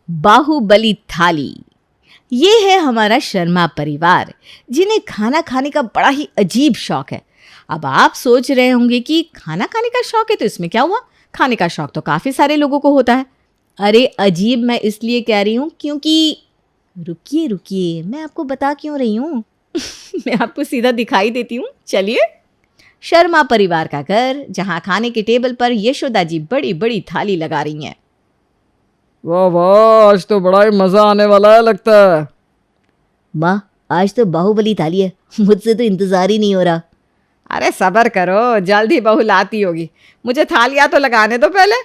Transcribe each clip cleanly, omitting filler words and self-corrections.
बाहुबली थाली। ये है हमारा शर्मा परिवार, जिन्हें खाना खाने का बड़ा ही अजीब शौक है। अब आप सोच रहे होंगे कि खाना खाने का शौक है तो इसमें क्या हुआ, खाने का शौक तो काफ़ी सारे लोगों को होता है। अरे अजीब मैं इसलिए कह रही हूँ क्योंकि रुकिए रुकिए, मैं आपको बता क्यों रही हूँ मैं आपको सीधा दिखाई देती हूँ, चलिए। शर्मा परिवार का घर, जहाँ खाने के टेबल पर यशोदा जी बड़ी बड़ी थाली लगा रही हैं। वाह वाह, आज तो बड़ा ही मजा आने वाला है लगता है। माँ, आज तो बाहुबली थाली है, मुझसे तो इंतजार ही नहीं हो रहा। अरे सब्र करो, जल्द ही बहू लाती होगी, मुझे थालियाँ तो लगाने दो पहले।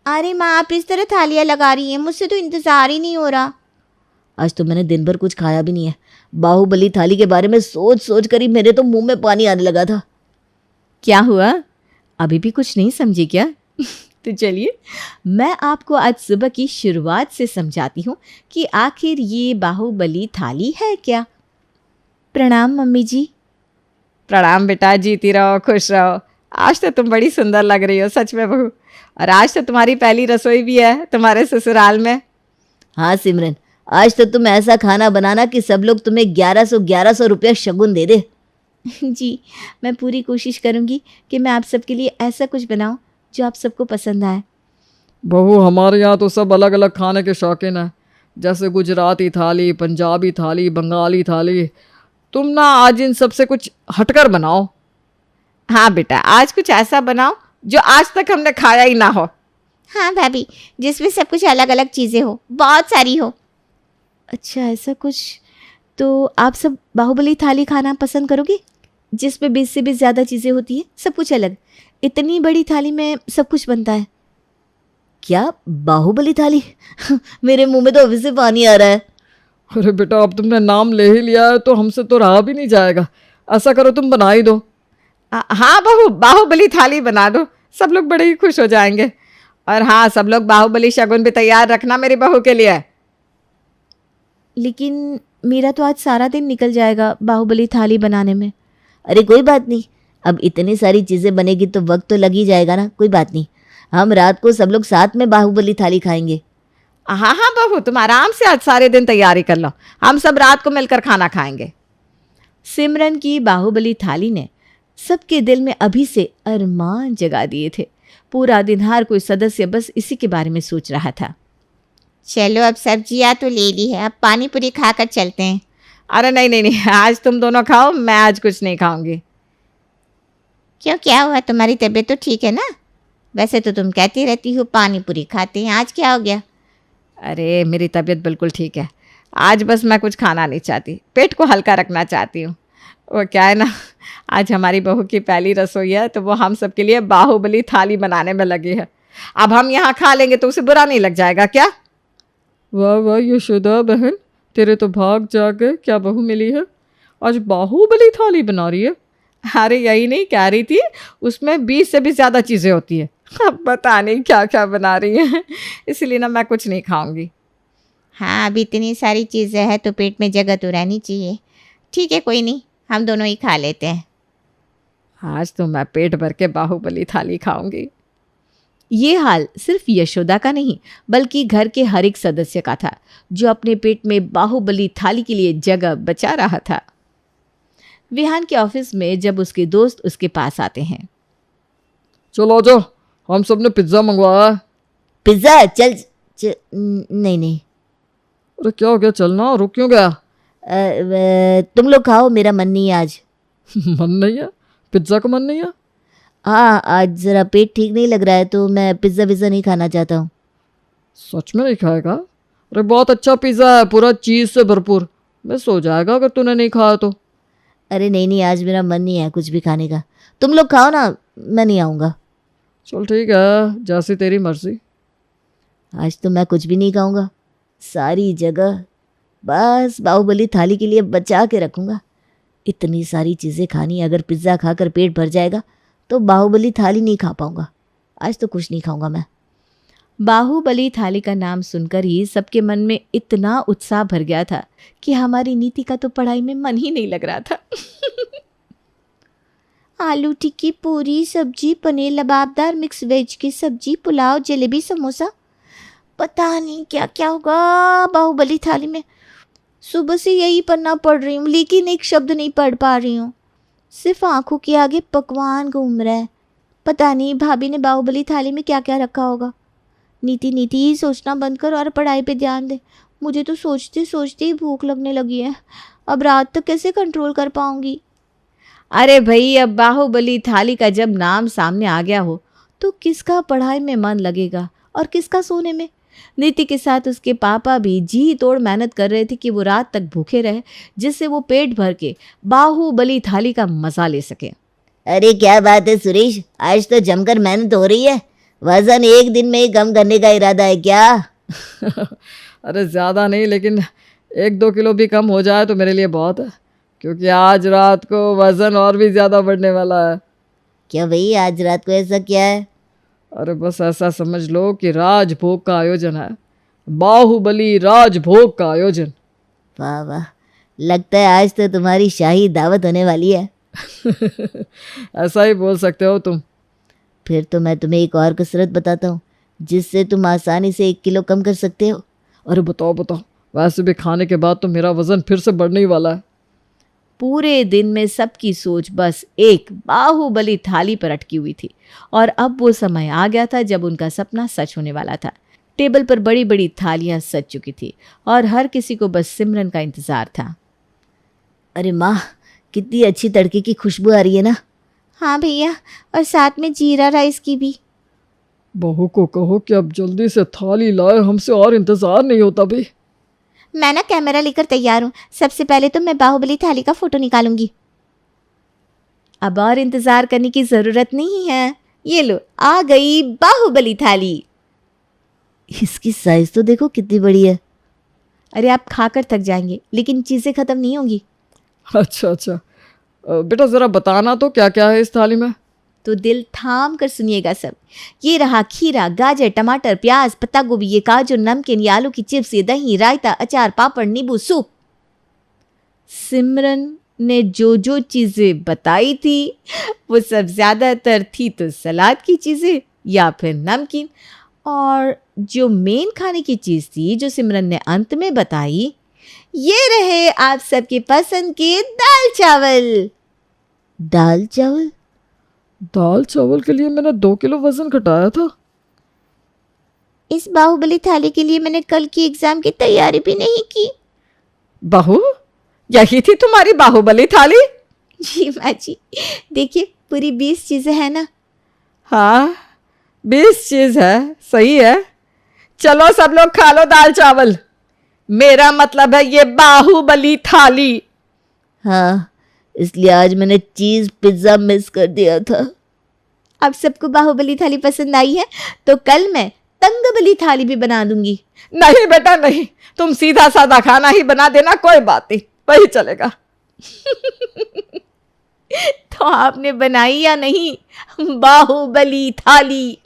अरे माँ, आप इस तरह थालियाँ लगा रही हैं, मुझसे तो इंतजार ही नहीं हो रहा। आज तो मैंने दिन भर कुछ खाया भी नहीं है। बाहुबली थाली के बारे में सोच सोच कर ही मेरे तो मुंह में पानी आने लगा था। क्या हुआ, अभी भी कुछ नहीं समझी क्या तो चलिए मैं आपको आज सुबह की शुरुआत से समझाती हूँ कि आखिर ये बाहुबली थाली है क्या। प्रणाम मम्मी जी। प्रणाम बेटा, जीती रहो, खुश रहो। आज तो तुम बड़ी सुंदर लग रही हो सच में बहू, और आज तो तुम्हारी पहली रसोई भी है तुम्हारे ससुराल में। हाँ सिमरन, आज तो तुम ऐसा खाना बनाना कि सब लोग तुम्हें 1100 रुपया शगुन दे दे। जी, मैं पूरी कोशिश करूँगी कि मैं आप सबके लिए ऐसा कुछ बनाऊँ जो आप सबको पसंद आए। बहू, हमारे यहाँ तो सब अलग अलग खाने के शौकीन हैं, जैसे गुजराती थाली, पंजाबी थाली, बंगाली थाली। तुम ना आज इन सब से कुछ हटकर बनाओ। हाँ बेटा, आज कुछ ऐसा बनाओ जो आज तक हमने खाया ही ना हो। हाँ भाभी, जिसमें सब कुछ अलग अलग चीज़ें हो, बहुत सारी हो। अच्छा ऐसा कुछ, तो आप सब बाहुबली थाली खाना पसंद करोगे जिसमें 20 से भी ज़्यादा चीज़ें होती हैं, सब कुछ अलग। इतनी बड़ी थाली में सब कुछ बनता है। क्या बाहुबली थाली? मेरे मुंह में तो अभी से पानी आ रहा है। अरे बेटा, अब तुमने नाम ले ही लिया है तो हमसे तो रहा भी नहीं जाएगा। ऐसा करो, तुम बना ही दो। हाँ बहू, बाहुबली थाली बना दो, सब लोग बड़े ही खुश हो जाएंगे। और हाँ, सब लोग बाहुबली शगुन भी तैयार रखना मेरी बहू के लिए। लेकिन मेरा तो आज सारा दिन निकल जाएगा बाहुबली थाली बनाने में। अरे कोई बात नहीं, अब इतनी सारी चीज़ें बनेगी तो वक्त तो लग ही जाएगा ना। कोई बात नहीं, हम रात को सब लोग साथ में बाहुबली थाली खाएंगे। हाँ हाँ बहू, तुम आराम से आज सारे दिन तैयारी कर लो, हम सब रात को मिलकर खाना खाएंगे। सिमरन की बाहुबली थाली ने सबके दिल में अभी से अरमान जगा दिए थे। पूरा दिन हर कोई सदस्य बस इसी के बारे में सोच रहा था। चलो, अब सब्जियाँ तो ले ली है, अब पानी पूरी खाकर चलते हैं। अरे नहीं नहीं नहीं, आज तुम दोनों खाओ, मैं आज कुछ नहीं खाऊंगी। क्यों, क्या हुआ? तुम्हारी तबीयत तो ठीक है ना? वैसे तो तुम कहती रहती हो पानी पूरी खाते हैं, आज क्या हो गया? अरे मेरी तबीयत बिल्कुल ठीक है, आज बस मैं कुछ खाना नहीं चाहती, पेट को हल्का रखना चाहती हूँ। वो क्या है ना, आज हमारी बहू की पहली रसोई है तो वो हम सबके लिए बाहुबली थाली बनाने में लगी है। अब हम यहाँ खा लेंगे तो उसे बुरा नहीं लग जाएगा क्या? वाह वाह यशोदा बहन, तेरे तो भाग जागे, क्या बहू मिली है, आज बाहुबली थाली बना रही है। अरे यही नहीं कह रही थी, उसमें 20 से भी ज़्यादा चीज़ें होती है। अब पता नहीं क्या क्या बना रही है, इसलिए ना मैं कुछ नहीं खाऊंगी। हाँ, अब इतनी सारी चीज़ें हैं तो पेट में जगह तो रहनी चाहिए। ठीक है, कोई नहीं, हम दोनों ही खा लेते हैं। आज तो मैं पेट भर के बाहुबली थाली खाऊंगी। ये हाल सिर्फ यशोदा का नहीं, बल्कि घर के हर एक सदस्य का था, जो अपने पेट में बाहुबली थाली के लिए जगह बचा रहा था। विहान के ऑफिस में जब उसके दोस्त उसके पास आते हैं। चलो आ जाओ, हम सब ने पिज्ज़ा मंगवाया है। पिज्ज़ा? नहीं नहीं। अरे क्या हो गया, चलना, रुक क्यों गया? तुम लोग खाओ, मेरा मन नहीं है आज। मन नहीं है? पिज्ज़ा का मन नहीं है? हाँ, आज ज़रा पेट ठीक नहीं लग रहा है तो मैं पिज़्ज़ा विज़्ज़ा नहीं खाना चाहता हूँ। सच में नहीं खाएगा? अरे बहुत अच्छा पिज़्ज़ा है, पूरा चीज़ से भरपूर, मैं सो जाएगा अगर तूने नहीं खाया तो। अरे नहीं नहीं, आज मेरा मन नहीं है कुछ भी खाने का। तुम लोग खाओ ना, मैं नहीं आऊँगा। चल ठीक है, जैसी तेरी मर्जी। आज तो मैं कुछ भी नहीं खाऊंगा, सारी जगह बस बाहुबली थाली के लिए बचा के रखूँगा। इतनी सारी चीज़ें खानी, अगर पिज़्ज़ा खाकर पेट भर जाएगा तो बाहुबली थाली नहीं खा पाऊँगा। आज तो कुछ नहीं खाऊंगा मैं। बाहुबली थाली का नाम सुनकर ही सबके मन में इतना उत्साह भर गया था कि हमारी नीति का तो पढ़ाई में मन ही नहीं लग रहा था। आलू टिक्की, पूरी, सब्जी, पनीर लबाबदार, मिक्स वेज की सब्जी, पुलाव, जलेबी, समोसा। पता नहीं क्या क्या होगा बाहुबली थाली में। सुबह से यही पन्ना पढ़ रही हूँ लेकिन एक शब्द नहीं पढ़ पा रही हूँ। सिर्फ आंखों के आगे पकवान घूम रहा है। पता नहीं भाभी ने बाहुबली थाली में क्या क्या रखा होगा। नीति नीति ही सोचना बंद कर और पढ़ाई पे ध्यान दे। मुझे तो सोचते सोचते ही भूख लगने लगी है। अब रात तक कैसे कंट्रोल कर पाऊंगी। अरे भाई, अब बाहुबली थाली का जब नाम सामने आ गया हो तो किसका पढ़ाई में मन लगेगा और किसका सोने में। नीति के साथ उसके पापा भी जी तोड़ मेहनत कर रहे थे कि वो रात तक भूखे रहे, जिससे वो पेट भर के बाहुबली थाली का मजा ले सके। अरे क्या बात है सुरेश, आज तो जमकर मेहनत हो रही है। वजन एक दिन में ही कम करने का इरादा है क्या? अरे ज़्यादा नहीं, लेकिन 1-2 किलो भी कम हो जाए तो मेरे लिए बहुत है, क्योंकि आज रात को वज़न और भी ज़्यादा बढ़ने वाला है। क्या भाई आज रात को ऐसा क्या है? अरे बस ऐसा समझ लो कि राजभोग का आयोजन है, बाहुबली राजभोग का आयोजन। वाह वाह, लगता है आज तो तुम्हारी शाही दावत होने वाली है। ऐसा ही बोल सकते हो तुम। फिर तो मैं तुम्हें एक और कसरत बताता हूँ जिससे तुम आसानी से 1 किलो कम कर सकते हो। अरे बताओ बताओ, वैसे भी खाने के बाद तो मेरा वज़न फिर से बढ़ने ही वाला है। पूरे दिन में सबकी सोच बस एक बाहुबली थाली पर अटकी हुई थी और अब वो समय आ गया था जब उनका सपना सच होने वाला था। टेबल पर बड़ी बड़ी थालियां सज चुकी थी और हर किसी को बस सिमरन का इंतजार था। अरे माँ, कितनी अच्छी तड़के की खुशबू आ रही है ना। हाँ भैया, और साथ में जीरा राइस की भी। बहू को कहो कि अब जल्दी से थाली लाए, हमसे और इंतज़ार नहीं होता भाई। मैं ना कैमरा लेकर तैयार हूँ। सबसे पहले तो मैं बाहुबली थाली का फोटो निकालूंगी। अब और इंतजार करने की जरूरत नहीं है, ये लो आ गई बाहुबली थाली। इसकी साइज तो देखो कितनी बड़ी है। अरे आप खाकर थक जाएंगे लेकिन चीज़ें ख़त्म नहीं होंगी। अच्छा अच्छा, बेटा ज़रा बताना तो क्या क्या है इस थाली में। तो दिल थाम कर सुनिएगा सब। ये रहा खीरा, गाजर, टमाटर, प्याज, पत्ता गोभी, ये काजू, नमकीन, ये आलू की चिप्स, ये दही, रायता, अचार, पापड़, नींबू, सूप। सिमरन ने जो जो चीज़ें बताई थी वो सब ज़्यादातर थी तो सलाद की चीज़ें या फिर नमकीन, और जो मेन खाने की चीज़ थी जो सिमरन ने अंत में बताई, ये रहे आप सबके पसंद के दाल चावल। दाल चावल? दाल चावल के लिए मैंने 2 किलो वज़न घटाया था। इस बाहुबली थाली के लिए मैंने कल की एग्जाम की तैयारी भी नहीं की। बहू, यही थी तुम्हारी बाहुबली थाली? जी माँ जी, देखिए पूरी 20 चीज़ें हैं ना। हाँ 20 चीज़ है, सही है। चलो सब लोग खा लो दाल चावल। मेरा मतलब है ये बाहुबली थाली। हाँ, इसलिए आज मैंने चीज़ पिज़्ज़ा मिस कर दिया था। अब सबको बाहुबली थाली पसंद आई है तो कल मैं तंगबली थाली भी बना दूंगी। नहीं बेटा नहीं, तुम सीधा साधा खाना ही बना देना, कोई बात नहीं, वही चलेगा। तो आपने बनाई या नहीं बाहुबली थाली?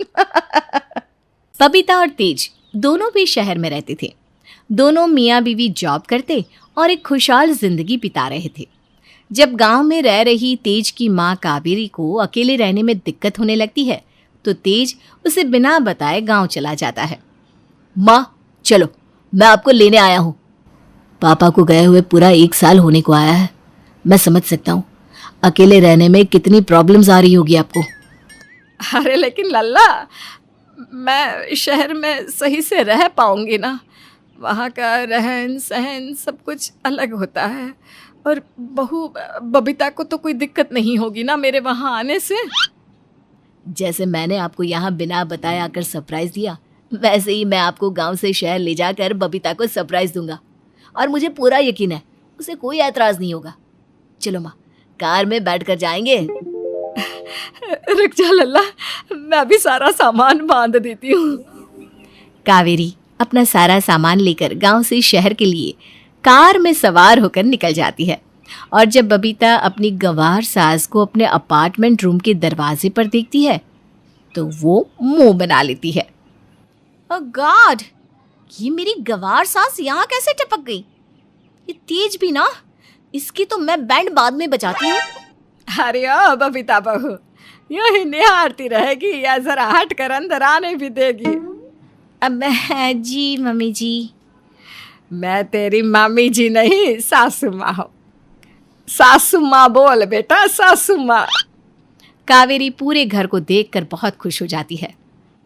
बबीता और तेज दोनों भी शहर में रहते थे। दोनों मियाँ बीवी जॉब करते और एक खुशहाल जिंदगी बिता रहे थे। जब गांव में रह रही तेज की माँ कावेरी को अकेले रहने में दिक्कत होने लगती है तो तेज उसे बिना बताए गांव चला जाता है। माँ चलो, मैं आपको लेने आया हूँ। पापा को गए हुए पूरा 1 साल होने को आया है। मैं समझ सकता हूँ अकेले रहने में कितनी प्रॉब्लम्स आ रही होगी आपको। अरे लेकिन लल्ला, मैं शहर में सही से रह पाऊंगी ना? वहाँ का रहन सहन सब कुछ अलग होता है, और बहू बबीता को तो कोई दिक्कत नहीं होगी ना मेरे वहाँ आने से? जैसे मैंने आपको यहाँ बिना बताए आकर सरप्राइज दिया, वैसे ही मैं आपको गांव से शहर ले जाकर बबीता को सरप्राइज दूंगा। और मुझे पूरा यकीन है उसे कोई एतराज़ नहीं होगा। चलो माँ, कार में बैठ कर जाएंगे। रुक जा लल्ला, मैं भी सारा सामान बांध देती हूँ। कावेरी अपना सारा सामान लेकर गांव से शहर के लिए कार में सवार होकर निकल जाती है। और जब बबीता अपनी गंवार सास को अपने अपार्टमेंट रूम के दरवाजे पर देखती है तो वो मुंह बना लेती है। ओह गॉड, ये मेरी गंवार सास यहाँ कैसे टपक गई? ये तेज भी ना, इसकी तो मैं बैंड बाद में बजाती हूँ। अरे ओ बबीता बहू, यूं ही निहारती रहेगी या जरा हट कर अंदर आने भी देगी? अब जी मम्मी जी। मैं तेरी मामी जी नहीं, सासू माँ हूँ। सासू माँ बोल बेटा, सासू माँ। कावेरी पूरे घर को देखकर बहुत खुश हो जाती है।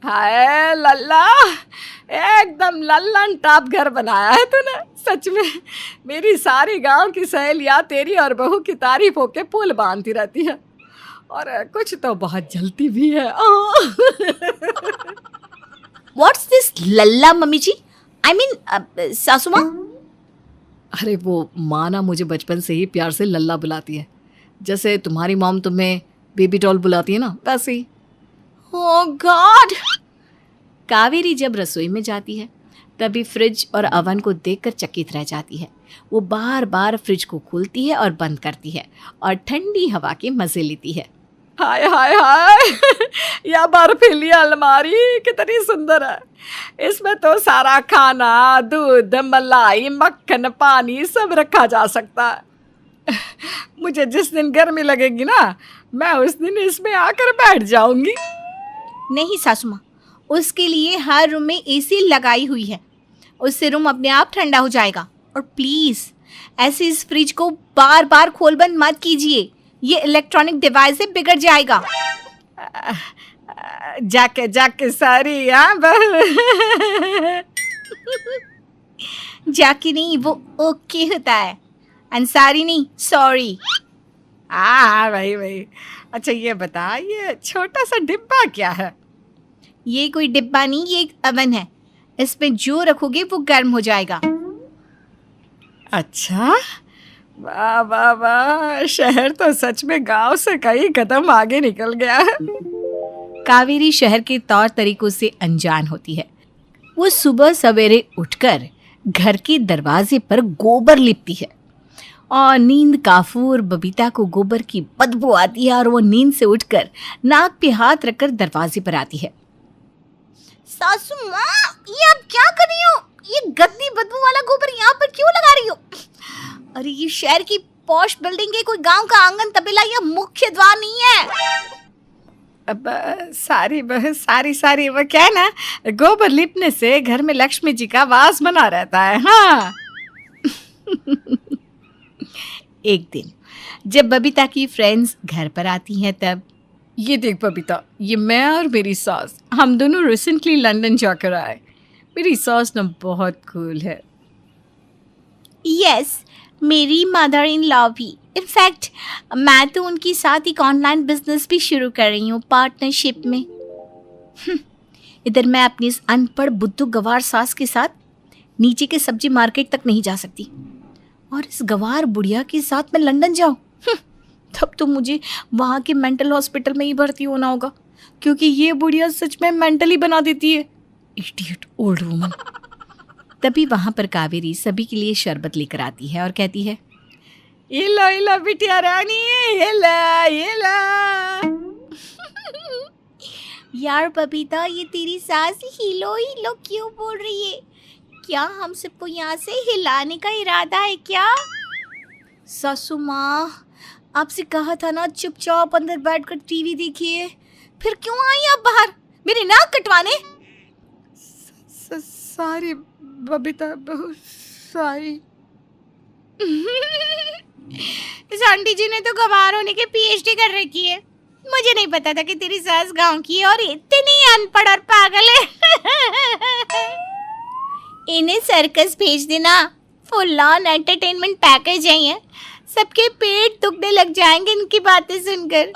हाय लल्ला, एकदम लल्लन टॉप घर बनाया है तूने। सच में मेरी सारी गांव की सहेलियां तेरी और बहू की तारीफ होके पुल बांधती रहती है, और कुछ तो बहुत जलती भी है। व्हाट्स दिस लल्ला मम्मी जी? आई मीन सासू माँ। अरे वो माँ ना मुझे बचपन से ही प्यार से लल्ला बुलाती है, जैसे तुम्हारी मॉम तुम्हें बेबी डॉल बुलाती है ना, वैसे ही। ओह गॉड। कावेरी जब रसोई में जाती है तभी फ्रिज और अवन को देखकर चकित रह जाती है। वो बार बार फ्रिज को खोलती है और बंद करती है और ठंडी हवा के मजे लेती है। हाय हाय हाय, यह बर्फीली अलमारी कितनी सुंदर है। इसमें तो सारा खाना, दूध, मलाई, मक्खन, पानी सब रखा जा सकता है। मुझे जिस दिन गर्मी लगेगी ना, मैं उस दिन इसमें आकर बैठ जाऊंगी। नहीं सासू माँ, उसके लिए हर रूम में एसी लगाई हुई है, उससे रूम अपने आप ठंडा हो जाएगा। और प्लीज़ ऐसे इस फ्रिज को बार बार खोल बंद मत कीजिए, ये इलेक्ट्रॉनिक डिवाइस से बिगड़ जाएगा। जाके जाके सारी जाके नहीं, वो ओके होता है। अंसारी नहीं, सॉरी। भाई भाई। अच्छा ये बता, ये छोटा सा डिब्बा क्या है? ये कोई डिब्बा नहीं, ये एक अवन है। इसमें जो रखोगे वो गर्म हो जाएगा। अच्छा, वाह वाह वाह, शहर तो सच में गांव से कई कदम आगे निकल गया है। कावेरी शहर के तौर तरीकों से अनजान होती है। वो सुबह सवेरे उठकर घर के दरवाजे पर गोबर लिपती है और नींद काफूर बबीता को गोबर की बदबू आती है और वो नींद से उठकर नाक पे हाथ रखकर दरवाजे पर आती है। सासू माँ, ये आप क्या कर रही हो? ये गंदी बदबू वाला गोबर यहाँ पर क्यों लगा रही हो? अरे ये शहर की पॉश बिल्डिंग है, कोई गांव का आंगन तबेला या मुख्य द्वार नहीं है। अब सारी वो क्या है ना, गोबर लिपने से घर में लक्ष्मी जी का वास बना रहता है। हाँ। एक दिन जब बबीता की फ्रेंड्स घर पर आती हैं तब, ये देख बबीता, ये मैं और मेरी सास, हम दोनों रिसेंटली लंदन जाकर आए। मेरी सास ना बहुत कूल है। यस, मेरी मदर इन लॉ भी। इनफैक्ट मैं तो उनके साथ एक ऑनलाइन बिजनेस भी शुरू कर रही हूँ पार्टनरशिप में। इधर मैं अपनी इस अनपढ़ बुद्धू गवार सास के साथ नीचे के सब्जी मार्केट तक नहीं जा सकती, और इस गवार बुढ़िया के साथ मैं लंदन जाऊँ, तब तो मुझे वहाँ के मेंटल हॉस्पिटल में ही भर्ती होना होगा, क्योंकि ये बुढ़िया सच में मेंटली बना देती है। Idiot old woman. तभी वहाँ पर कावेरी सभी के लिए शरबत लेकर आती है और कहती है, ये लो बिटिया रानी, ये ला। यार बबीता, ये तेरी सास हिलो क्यों बोल रही है? क्या हम सबको यहाँ से हिलाने का इरादा है क्या? सासू माँ, आपसे कहा था ना चुपचाप अंदर बैठकर टीवी देखिए, फिर क्यों आई आप बाहर मेरी नाक कटवाने? सारी बबीता, बहुत सारी। इस आंटी जी ने तो गवार होने के पीएचडी कर रखी है। मुझे नहीं पता था कि तेरी सास गांव की है और इतनी अनपढ़ और पागल है। इन्हें सर्कस भेज देना, फुल ऑन एंटरटेनमेंट पैकेज है ये। सबके पेट दुखने लग जाएंगे इनकी बातें सुनकर।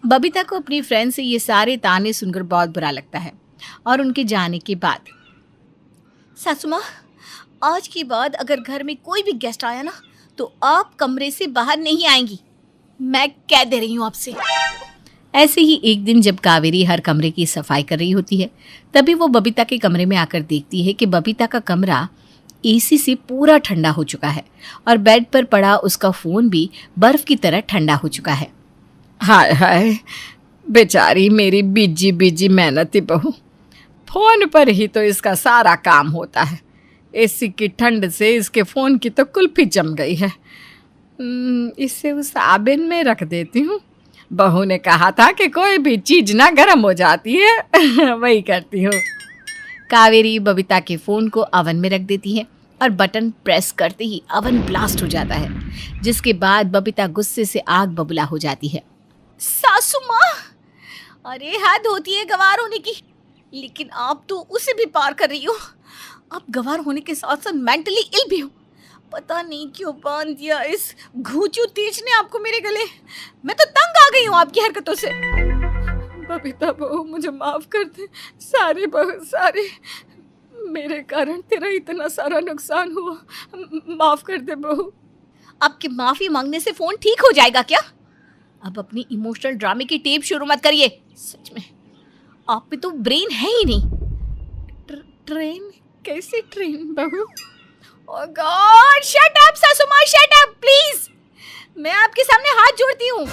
बबीता को अपनी फ्रेंड से ये सारे ताने सुनकर बहुत बुरा लगता है, और उनके जाने के बाद, सासू माँ, आज के बाद अगर घर में कोई भी गेस्ट आया ना तो आप कमरे से बाहर नहीं आएंगी, मैं कह दे रही हूँ आपसे। ऐसे ही एक दिन जब कावेरी हर कमरे की सफाई कर रही होती है, तभी वो बबीता के कमरे में आकर देखती है कि बबीता का कमरा एसी से पूरा ठंडा हो चुका है और बेड पर पड़ा उसका फ़ोन भी बर्फ़ की तरह ठंडा हो चुका है। हाय हाय, बेचारी मेरी बीजी मेहनती बहू, फोन पर ही तो इसका सारा काम होता है। एसी की ठंड से इसके फ़ोन की तो कुल्फी जम गई है। इसे उस आबिन में रख देती हूँ। बहू ने कहा था कि कोई भी चीज़ ना गर्म हो जाती है। वही करती हूँ। कावेरी बबीता के फ़ोन को ओवन में रख देती है और बटन प्रेस करते ही ओवन ब्लास्ट हो जाता है, जिसके बाद बबीता गुस्से से आग बबूला हो जाती है। सासू माँ, अरे हद होती है गंवार होने की, लेकिन आप तो उसे भी पार कर रही हो। आप गंवार होने के साथ साथ मेंटली इल भी हो। पता नहीं क्यों बांध दिया इस घूंचू तेज ने आपको मेरे गले। मैं तो तंग आ गई हूँ आपकी हरकतों से। बबीता बहू, मुझे माफ कर दे। सारी बहू सारी, मेरे कारण तेरा इतना सारा नुकसान हुआ। माफ कर दे बहू। आपके माफी मांगने से फोन ठीक हो जाएगा क्या? अब अपनी इमोशनल ड्रामे की टेप शुरू मत करिए। सच में आप पे तो ब्रेन है ही नहीं। ट्रेन? कैसी ट्रेन बहू? ओह गॉड, शट अप सासू माँ, शट अप प्लीज। मैं आपके सामने हाथ जोड़ती हूँ।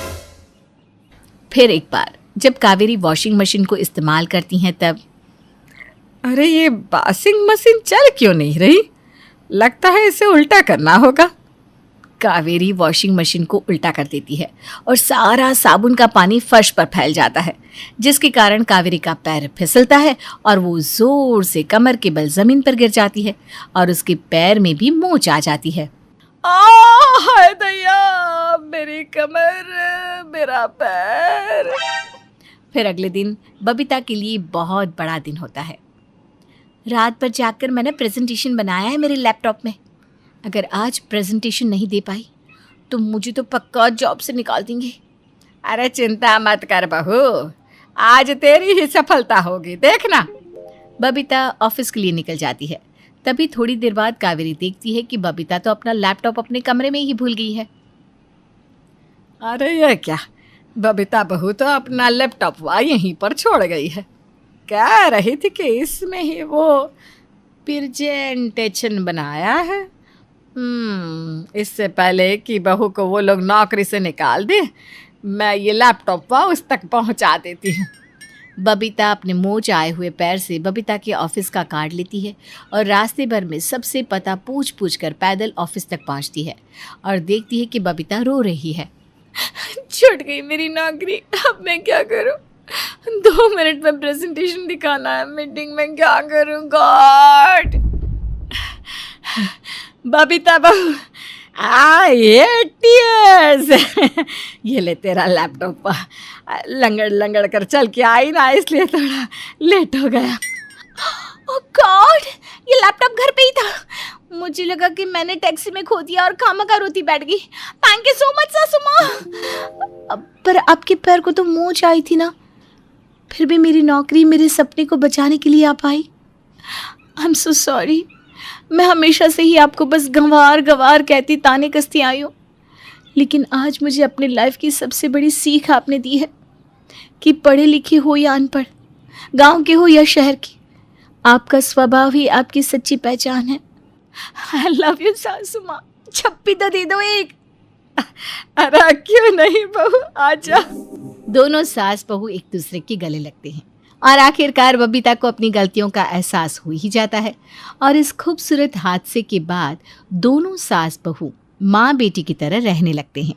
फिर एक बार जब कावेरी वॉशिंग मशीन को इस्तेमाल करती हैं तब, अरे ये वॉशिंग मशीन चल क्यों नहीं रही? लगता है इसे उल्टा करना होगा। कावेरी वॉशिंग मशीन को उल्टा कर देती है और सारा साबुन का पानी फर्श पर फैल जाता है, जिसके कारण कावेरी का पैर फिसलता है और वो जोर से कमर के बल जमीन पर गिर जाती है और उसके पैर में भी मोच आ जाती है। हाय दया, मेरी कमर, मेरा पैर। फिर अगले दिन बबीता के लिए बहुत बड़ा दिन होता है। रात भर जागकर मैंने प्रेजेंटेशन बनाया है मेरे लैपटॉप में। अगर आज प्रेजेंटेशन नहीं दे पाई तो मुझे तो पक्का जॉब से निकाल देंगे। अरे चिंता मत कर बहू, आज तेरी ही सफलता होगी, देखना। बबीता ऑफिस के लिए निकल जाती है। तभी थोड़ी देर बाद कावेरी देखती है कि बबीता तो अपना लैपटॉप अपने कमरे में ही भूल गई है। अरे ये क्या, बबीता बहू तो अपना लैपटॉप यहीं पर छोड़ गई है। कह रही थी कि इसमें ही वो प्रेजेंटेशन बनाया है। इससे पहले कि बहू को वो लोग नौकरी से निकाल दे, मैं ये लैपटॉप उस तक पहुंचा देती हूँ। बबीता अपने मोच आए हुए पैर से बबीता के ऑफिस का कार्ड लेती है और रास्ते भर में सबसे पता पूछ पूछ कर पैदल ऑफिस तक पहुंचती है और देखती है कि बबीता रो रही है। छूट गई मेरी नौकरी, अब मैं क्या करूं? 2 मिनट में प्रेजेंटेशन दिखाना है मीटिंग में, क्या करूं? गॉड। बबीता बहू, ये टीयर्स। ये ले तेरा लैपटॉप। लंगड़ लंगड़ कर चल के आई ना, इसलिए थोड़ा लेट हो गया। ओह गॉड, ये लैपटॉप घर पे ही था। मुझे लगा कि मैंने टैक्सी में खो दिया और खामखा रोती बैठ गई। थैंक यू सो मच सासू माँ। पर आपके पैर को तो मोच आई थी ना, फिर भी मेरी नौकरी मेरे सपने को बचाने के लिए आप आई। I am so sorry. मैं हमेशा से ही आपको बस गंवार गंवार कहती ताने कसती आई हूँ, लेकिन आज मुझे अपनी लाइफ की सबसे बड़ी सीख आपने दी है कि पढ़े लिखे हो या अनपढ़, गांव के हो या शहर के, आपका स्वभाव ही आपकी सच्ची पहचान है। आई लव यू सासू माँ, छप्पी तो दे दो एक। अरे क्यों नहीं बहू, आजा। दोनों सास बहू एक दूसरे के गले लगते हैं और आखिरकार बबीता को अपनी गलतियों का एहसास हो ही जाता है और इस खूबसूरत हादसे के बाद दोनों सास बहू माँ बेटी की तरह रहने लगते हैं।